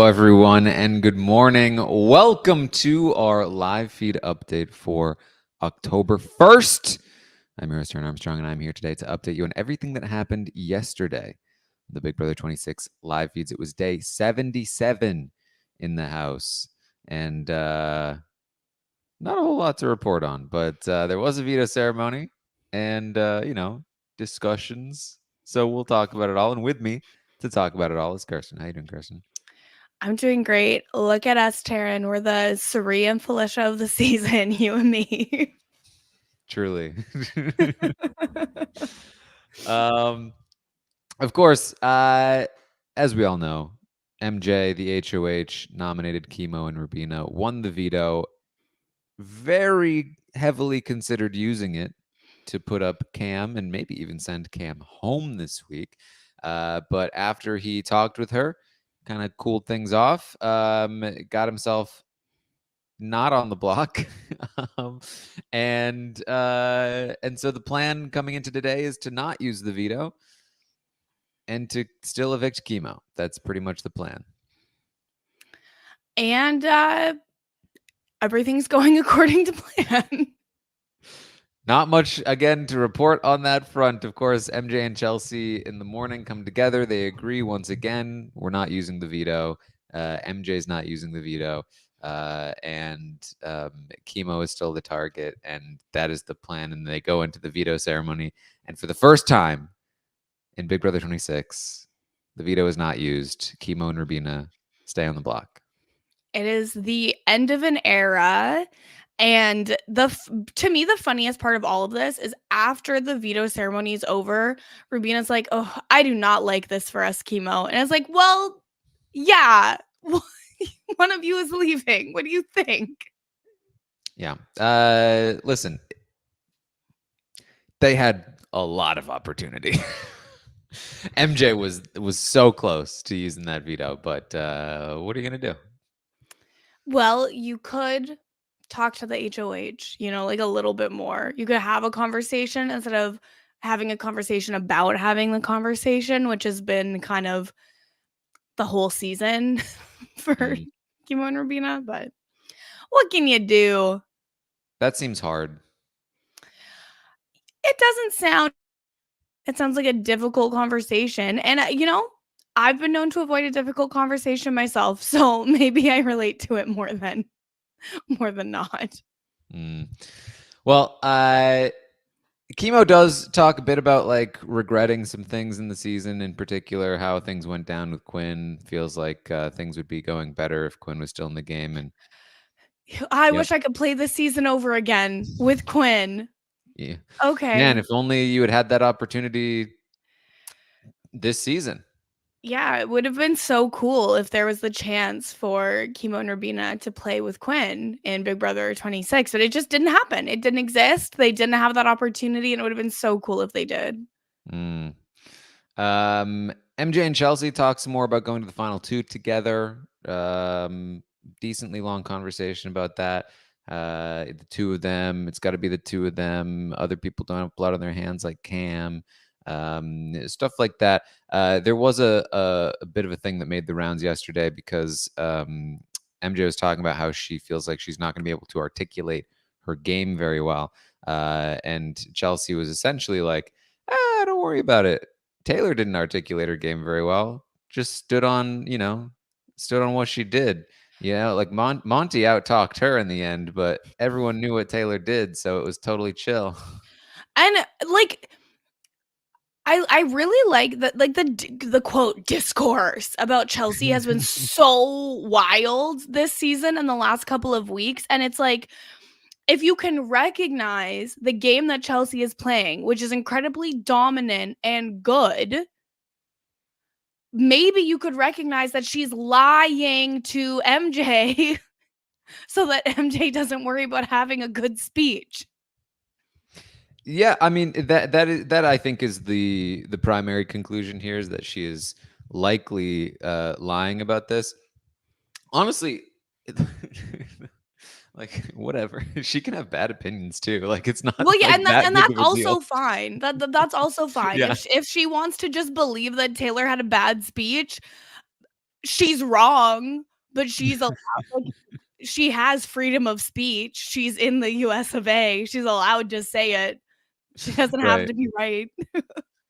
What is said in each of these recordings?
Hello, everyone, and good morning. Welcome to our live feed update for October 1st. I'm your host, Taran Armstrong, and I'm here today to update you on everything that happened yesterday. The Big Brother 26 live feeds. It was day 77 in the house, and not a whole lot to report on, but there was a veto ceremony and, discussions. So we'll talk about it all. And with me to talk about it all is Kirsten. How you doing, Kirsten? I'm doing great. Look at us, Taran. We're the Sari and Felicia of the season, you and me. Truly. Of course, as we all know, MJ, the HOH, nominated Kimo and Rubina, won the veto. Very heavily considered using it to put up Cam and maybe even send Cam home this week. But after he talked with her, kind of cooled things off, got himself not on the block. And so the plan coming into today is to not use the veto and to still evict Kimo. That's pretty much the plan. And everything's going according to plan. Not much, again, to report on that front. Of course, MJ and Chelsie in the morning come together. They agree once again, we're not using the veto. MJ's not using the veto. And Kimo is still the target, and that is the plan. And they go into the veto ceremony, and for the first time in Big Brother 26, the veto is not used. Kimo and Rubina stay on the block. It is the end of an era. And to me, the funniest part of all of this is after the veto ceremony is over, Rubina's like, "Oh, I do not like this for us, Kimo." And it's like, well, yeah, one of you is leaving. What do you think? Yeah. Listen, they had a lot of opportunity. MJ was so close to using that veto, but what are you gonna do? Well, you could talk to the HOH, like a little bit more. You could have a conversation instead of having a conversation about having the conversation, which has been kind of the whole season for Kimo and Rubina. But what can you do? That seems hard. It sounds like a difficult conversation. And, I've been known to avoid a difficult conversation myself. So maybe I relate to it more than not. Well, Kimo does talk a bit about like regretting some things in the season, in particular how things went down with Quinn. Feels like things would be going better if Quinn was still in the game. And I wish I could play this season over again with Quinn. Yeah. Okay. Man, if only you had that opportunity this season. Yeah, it would have been so cool if there was the chance for Kimo and Rubina to play with Quinn in Big Brother 26, but it just didn't happen. It didn't exist. They didn't have that opportunity, and it would have been so cool if they did. MJ and Chelsie talk some more about going to the final two together. Decently long conversation about that. The two of them, it's got to be the two of them. Other people don't have blood on their hands like Cam. Stuff like that. There was a bit of a thing that made the rounds yesterday because MJ was talking about how she feels like she's not going to be able to articulate her game very well. And Chelsie was essentially like, don't worry about it. Taylor didn't articulate her game very well. Just stood on what she did. Like Monty out-talked her in the end, but everyone knew what Taylor did, so it was totally chill. And like I really like that, like the quote discourse about Chelsie has been so wild this season and the last couple of weeks. And it's like, if you can recognize the game that Chelsie is playing, which is incredibly dominant and good, maybe you could recognize that she's lying to MJ so that MJ doesn't worry about having a good speech. Yeah, I mean that I think is the primary conclusion here, is that she is likely lying about this. Honestly, like whatever, she can have bad opinions too. Like it's not. Well, yeah, like, and that big that's of a also deal. fine. That's also fine. Yeah. If she wants to just believe that Taylor had a bad speech, she's wrong, but she's allowed, like, she has freedom of speech. She's in the US of A. She's allowed to say it. She doesn't have Right. to be right.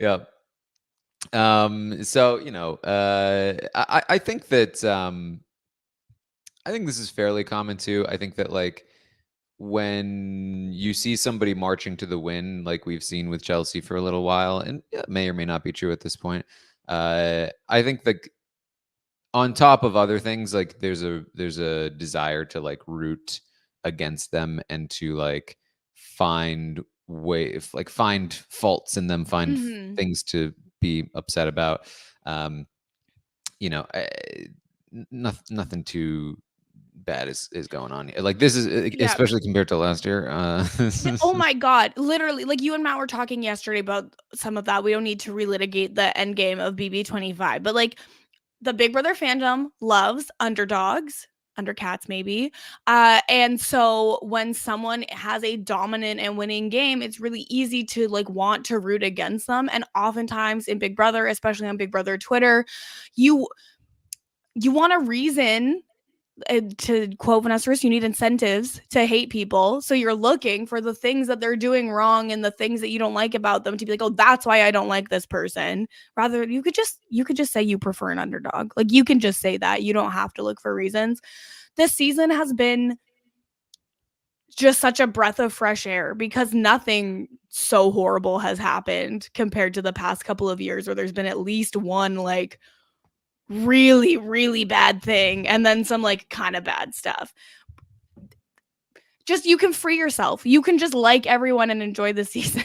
Yeah. So, I think that I think this is fairly common too. I think that like when you see somebody marching to the win, like we've seen with Chelsie for a little while, and it may or may not be true at this point. I think that on top of other things, like there's a desire to like root against them and to like find faults in them, find Mhm. things to be upset about. Um, nothing too bad is going on here. Like this is Yeah. especially compared to last year. Yeah, oh my god, literally, like, you and Matt were talking yesterday about some of that. We don't need to relitigate the end game of BB25, but, like, the Big Brother fandom loves underdogs, undercats maybe, and so when someone has a dominant and winning game, it's really easy to, like, want to root against them, and oftentimes in Big Brother, especially on Big Brother Twitter, you want a reason, to quote Vanessa Ris, you need incentives to hate people. So you're looking for the things that they're doing wrong and the things that you don't like about them to be like, oh, that's why I don't like this person. Rather, you could just say you prefer an underdog. Like you can just say that. You don't have to look for reasons. This season has been just such a breath of fresh air because nothing so horrible has happened compared to the past couple of years where there's been at least one like really, really bad thing and then some like kind of bad stuff. Just you can free yourself. You can just like everyone and enjoy the season.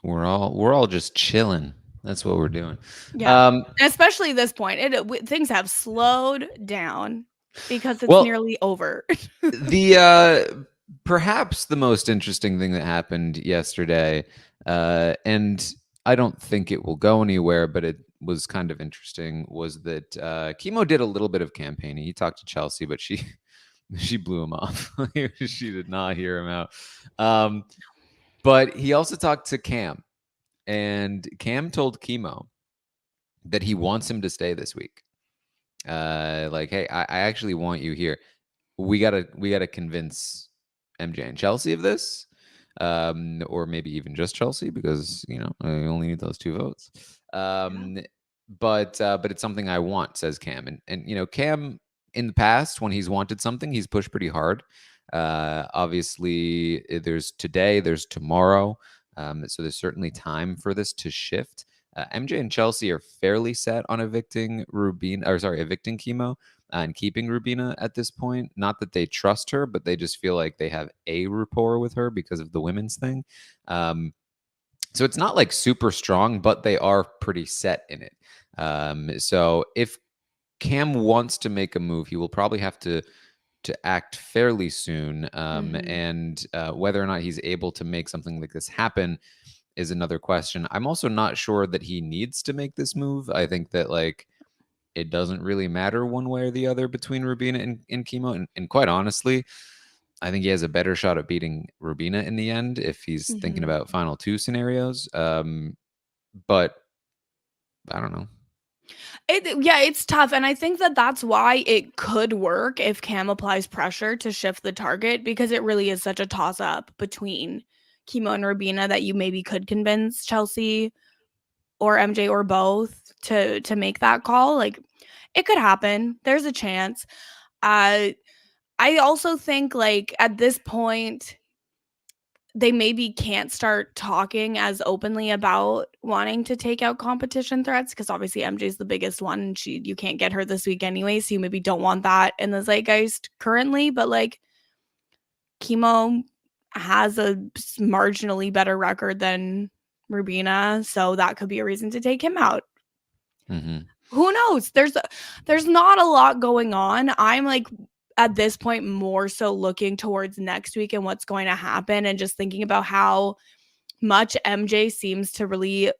we're all just chilling. That's what we're doing. Yeah. Especially this point. Things have slowed down because it's Well, nearly over. the perhaps the most interesting thing that happened yesterday, and I don't think it will go anywhere, but it was kind of interesting, was that Kimo did a little bit of campaigning. He talked to Chelsie, but she she blew him off. She did not hear him out. But he also talked to Cam, and Cam told Kimo that he wants him to stay this week. Like, hey, I actually want you here. We gotta convince MJ and Chelsie of this, or maybe even just Chelsie because I only need those 2 votes. But it's something I want, says Cam, and Cam in the past when he's wanted something, he's pushed pretty hard. Obviously, there's today, there's tomorrow, so there's certainly time for this to shift. MJ and Chelsie are fairly set on evicting Kimo and keeping Rubina at this point. Not that they trust her, but they just feel like they have a rapport with her because of the women's thing. So it's not like super strong, but they are pretty set in it. So if Cam wants to make a move, he will probably have to act fairly soon. And whether or not he's able to make something like this happen is another question. I'm also not sure that he needs to make this move. I think that like it doesn't really matter one way or the other between Rubina and Kimo. And quite honestly, I think he has a better shot at beating Rubina in the end if he's thinking about final 2 scenarios. But I don't know. It's tough. And I think that that's why it could work if Cam applies pressure to shift the target because it really is such a toss up between Kimo and Rubina that you maybe could convince Chelsie or MJ or both to make that call. Like it could happen. There's a chance. I also think like at this point they maybe can't start talking as openly about wanting to take out competition threats because obviously MJ's the biggest one and you can't get her this week anyway, so you maybe don't want that in the zeitgeist currently, but like Kimo has a marginally better record than Rubina, so that could be a reason to take him out. Who knows? There's not a lot going on. I'm like at this point more so looking towards next week and what's going to happen and just thinking about how much MJ seems to really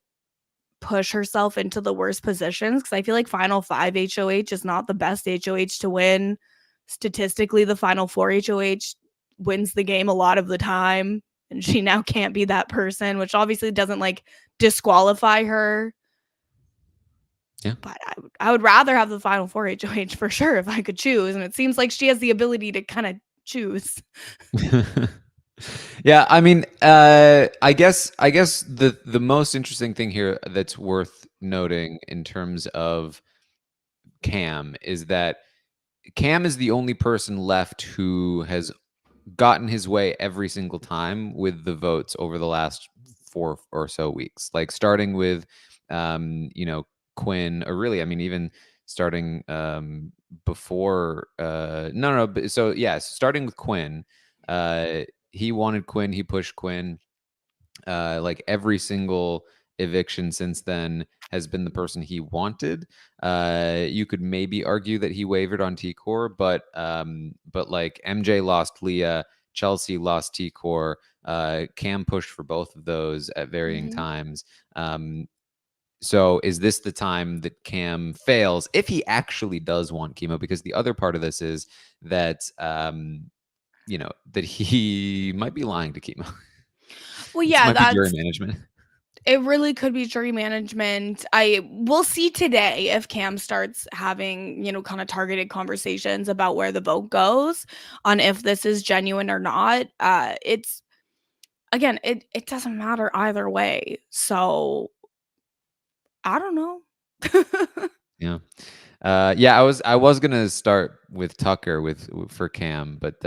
push herself into the worst positions because I feel like final 5 HOH is not the best HOH to win. Statistically, the final 4 HOH wins the game a lot of the time and she now can't be that person, which obviously doesn't like disqualify her. Yeah. But I would rather have the final four HOH for sure if I could choose, and it seems like she has the ability to kind of choose. Yeah, I mean, I guess the most interesting thing here that's worth noting in terms of Cam is that Cam is the only person left who has gotten his way every single time with the votes over the last 4 or so weeks. Like starting with Quinn, or really, I mean, even starting before so yeah, starting with Quinn. He wanted Quinn, he pushed Quinn. Like every single eviction since then has been the person he wanted. You could maybe argue that he wavered on T-Core, but like MJ lost Leah, Chelsie lost T-Core, Cam pushed for both of those at varying times. So is this the time that Cam fails if he actually does want Kimo? Because the other part of this is that that he might be lying to Kimo. Well, This yeah, might be jury management. it really could be jury management. We'll see today if Cam starts having, kind of targeted conversations about where the vote goes on if this is genuine or not. It's again, it doesn't matter either way. So I don't know. Yeah. Yeah, I was gonna start with Tucker for Cam, but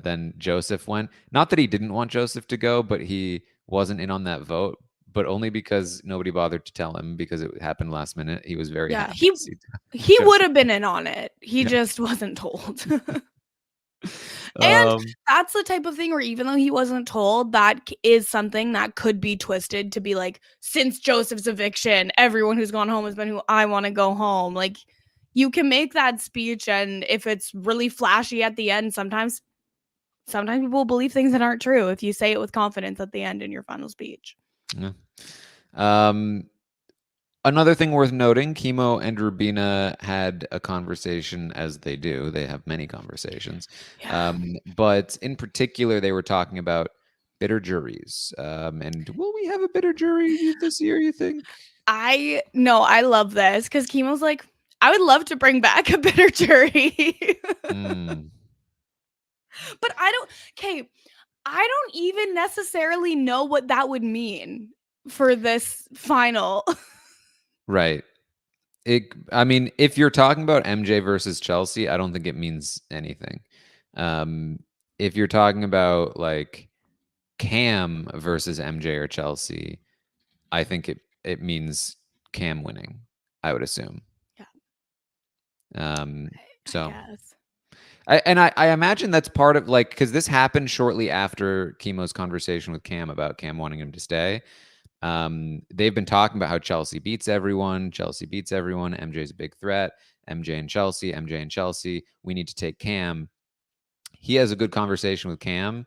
then Joseph went. Not that he didn't want Joseph to go, but he wasn't in on that vote. But only because nobody bothered to tell him because it happened last minute. He was very Yeah, happy to see he would Joseph. have been in on it. He Yeah. just wasn't told. And Um, that's the type of thing where even though he wasn't told, that is something that could be twisted to be like, since Joseph's eviction, everyone who's gone home has been who I want to go home. Like, you can make that speech, and if it's really flashy at the end, sometimes people believe things that aren't true if you say it with confidence at the end in your final speech. yeah. Um, Another thing worth noting, Kimo and Rubina had a conversation, as they do. They have many conversations. Yeah. But in particular, they were talking about bitter juries. And will we have a bitter jury this year, you think? I love this because Kimo's like, I would love to bring back a bitter jury. Mm, But okay, I don't even necessarily know what that would mean for this final. right. I mean, if you're talking about MJ versus Chelsie, I don't think it means anything. If you're talking about like Cam versus MJ or Chelsie, I think it means Cam winning, I would assume. Yeah. I So guess. I imagine that's part of like because this happened shortly after Kimo's conversation with Cam about Cam wanting him to stay. They've been talking about how Chelsie beats everyone. Chelsie beats everyone. MJ's a big threat. MJ and Chelsie. We need to take Cam. He has a good conversation with Cam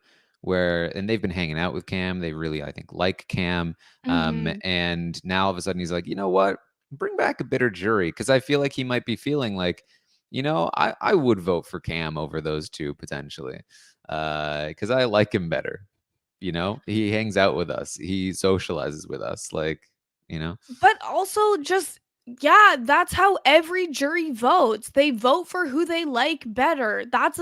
and they've been hanging out with Cam. They really, I think, like Cam. And now all of a sudden he's like, you know what? Bring back a bitter jury. Cause I feel like he might be feeling like, I would vote for Cam over those two potentially. Cause I like him better. He hangs out with us. He socializes with us. But also just yeah, that's how every jury votes. They vote for who they like better. That's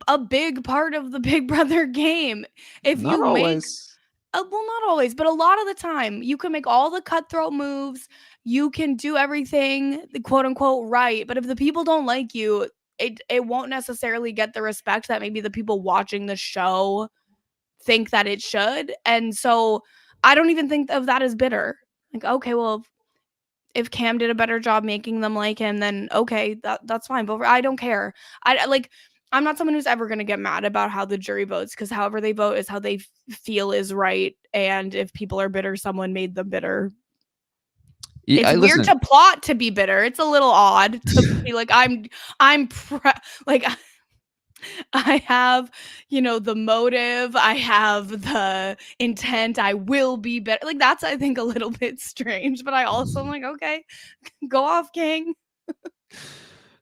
a big part of the Big Brother game. If Not you make always. well, not always, but a lot of the time, you can make all the cutthroat moves. You can do everything, the quote unquote, right. But if the people don't like you, it won't necessarily get the respect that maybe the people watching the show think that it should. And so I don't even think of that as bitter. Like, okay, well, if Cam did a better job making them like him, then okay, that's fine. But I don't care. I'm not someone who's ever going to get mad about how the jury votes because however they vote is how they feel is right. And if people are bitter, someone made them bitter. It's weird Listen. to plot to be bitter. It's a little odd to be like like I have, the motive, I have the intent, I will be better. Like that's I think a little bit strange, but I also am like, okay, go off, King.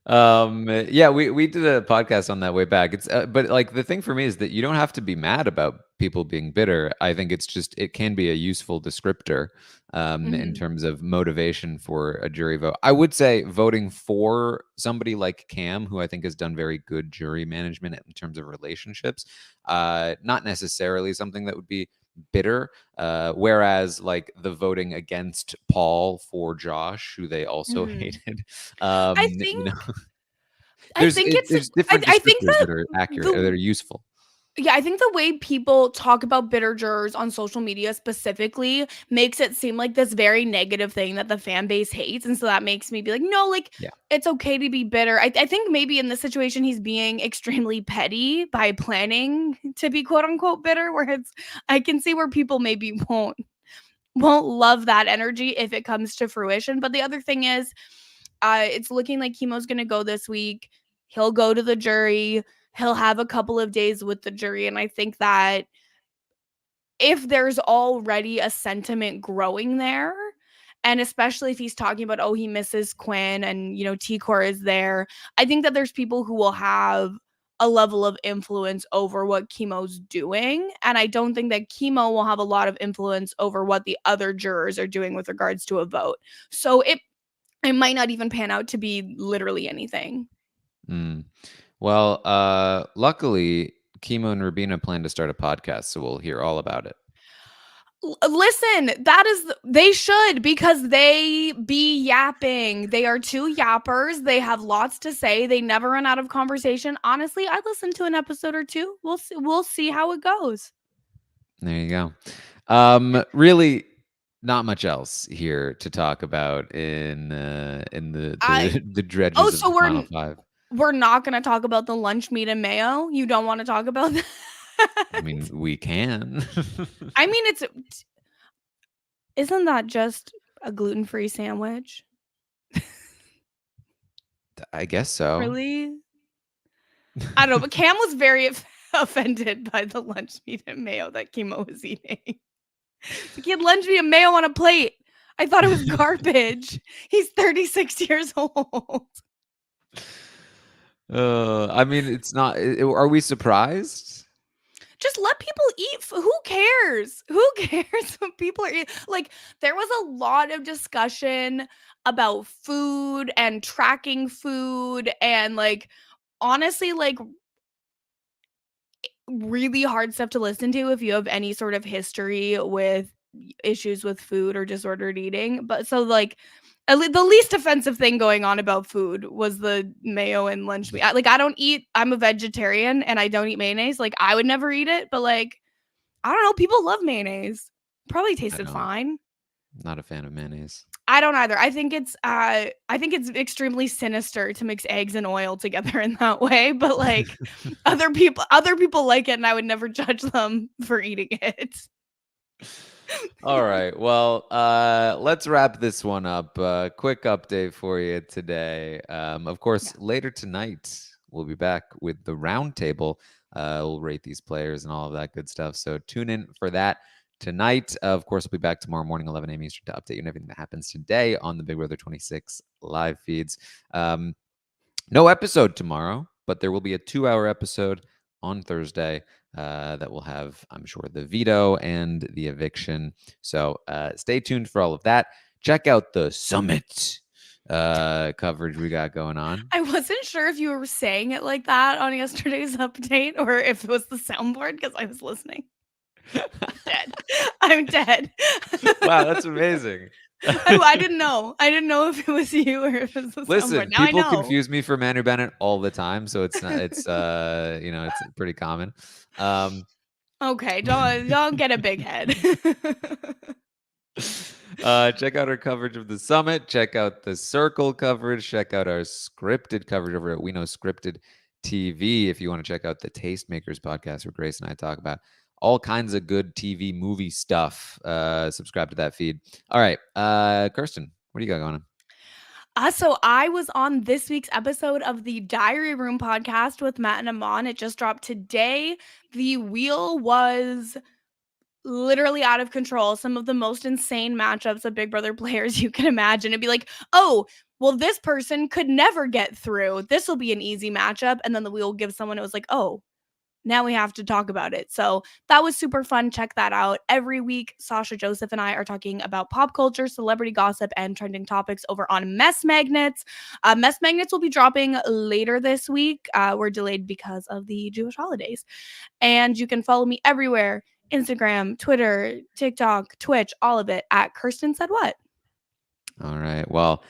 Yeah, we did a podcast on that way back. It's but like the thing for me is that you don't have to be mad about people being bitter. I think it's just it can be a useful descriptor in Mhm. terms of motivation for a jury vote. I would say voting for somebody like Cam, who I think has done very good jury management in terms of relationships, not necessarily something that would be bitter. Whereas like the voting against Paul for Josh, who they also Mhm. hated, I you know, think I think it's there's different I think descriptors that are accurate or that are the useful. yeah, I think the way people talk about bitter jurors on social media specifically makes it seem like this very negative thing that the fan base hates, and so that makes me be like, "No, like, Yeah. it's okay to be bitter." I think maybe in this situation, he's being extremely petty by planning to be quote unquote bitter, where it's I can see where people maybe won't love that energy if it comes to fruition. But the other thing is, it's looking like Kimo's gonna go this week. He'll go to the jury. He'll have a couple of days with the jury. And I think that if there's already a sentiment growing there, and especially if he's talking about, oh, he misses Quinn and, T-Core is there, I think that there's people who will have a level of influence over what Kimo's doing. And I don't think that Kimo will have a lot of influence over what the other jurors are doing with regards to a vote. So it might not even pan out to be literally anything. Mm. Well, luckily, Kimo and Rubina plan to start a podcast, so we'll hear all about it. Listen, they should, because they be yapping. They are two yappers. They have lots to say. They never run out of conversation. Honestly, I listened to an episode or two. We'll see how it goes. There you go. Really, not much else here to talk about in I the Oh, dredges of so the final five. we're not going to talk about the lunch meat and mayo? You don't want to talk about I that? mean, we can. I mean, isn't that just a gluten-free sandwich? I guess so. Really? I don't know, but Cam was very offended by the lunch meat and mayo that Kimo was eating. It's like, he had lunch meat and mayo on a plate. I thought it was garbage. He's 36 years old. I mean, it's not. Are we surprised? Just let people eat. Who cares? Who cares what people are eating? Like, there was a lot of discussion about food and tracking food and, like, honestly, like, really hard stuff to listen to if you have any sort of history with issues with food or disordered eating. But so, like, the least offensive thing going on about food was the mayo and lunch meat. Like, I don't eat. I'm a vegetarian and I don't eat mayonnaise. Like, I would never eat it, but like, I don't know. People love mayonnaise. Probably I tasted don't. fine. Not a fan of mayonnaise. I don't either. I think it's extremely sinister to mix eggs and oil together in that way, but like, other people like it, and I would never judge them for eating it. All right. Well, let's wrap this one up. Quick update for you today. Of Yeah. course, later tonight we'll be back with the roundtable. We'll rate these players and all of that good stuff. So tune in for that tonight. Of course, we'll be back tomorrow morning, 11 a.m. Eastern, to update you on everything that happens today on the Big Brother 26 live feeds. No episode tomorrow, but there will be a 2-hour episode on Thursday that will have, I'm sure, the veto and the eviction. So stay tuned for all of that. Check out the summit coverage we got going on. I wasn't sure if you were saying it like that on yesterday's update or if it was the soundboard because I was listening. Dead. I'm dead. Wow, that's amazing. I didn't know. I didn't know if it was you or if it was the soundboard. Listen, Now I people know. confuse me for Manu Bennett all the time, so it's not. It's it's pretty common. Okay, don't get a big head. Check out our coverage of the summit. Check out the circle coverage. Check out our scripted coverage over at We Know Scripted TV. If you want to check out the Tastemakers podcast, where Grace and I talk about all kinds of good TV movie stuff, subscribe to that feed. All right, Kirsten, what do you got going on? So I was on this week's episode of the Diary Room podcast with Matt and Amon. It just dropped today. The wheel was literally out of control. Some of the most insane matchups of Big Brother players you can imagine. It'd be like, oh, well, this person could never get through. This will be an easy matchup. And then we will give someone it was like, oh, now we have to talk about it. So that was super fun. Check that out. Every week, Sasha, Joseph, and I are talking about pop culture, celebrity gossip, and trending topics over on Mess Magnets. Mess Magnets will be dropping later this week. We're delayed because of the Jewish holidays. And you can follow me everywhere: Instagram, Twitter, TikTok, Twitch, all of it at Kirsten Said What. All right. Well,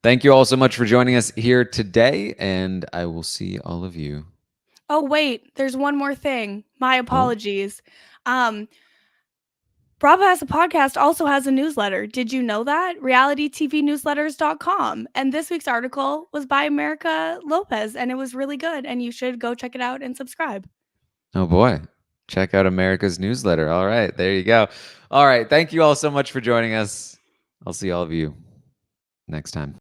thank you all so much for joining us here today, and I will see all of you. Oh, wait, there's one more thing. My apologies. Bravo Has a Podcast also has a newsletter. Did you know that? RealityTVNewsletters.com. And this week's article was by America Lopez, and it was really good. And you should go check it out and subscribe. Oh, boy. Check out America's newsletter. All right. There you go. All right. Thank you all so much for joining us. I'll see all of you next time.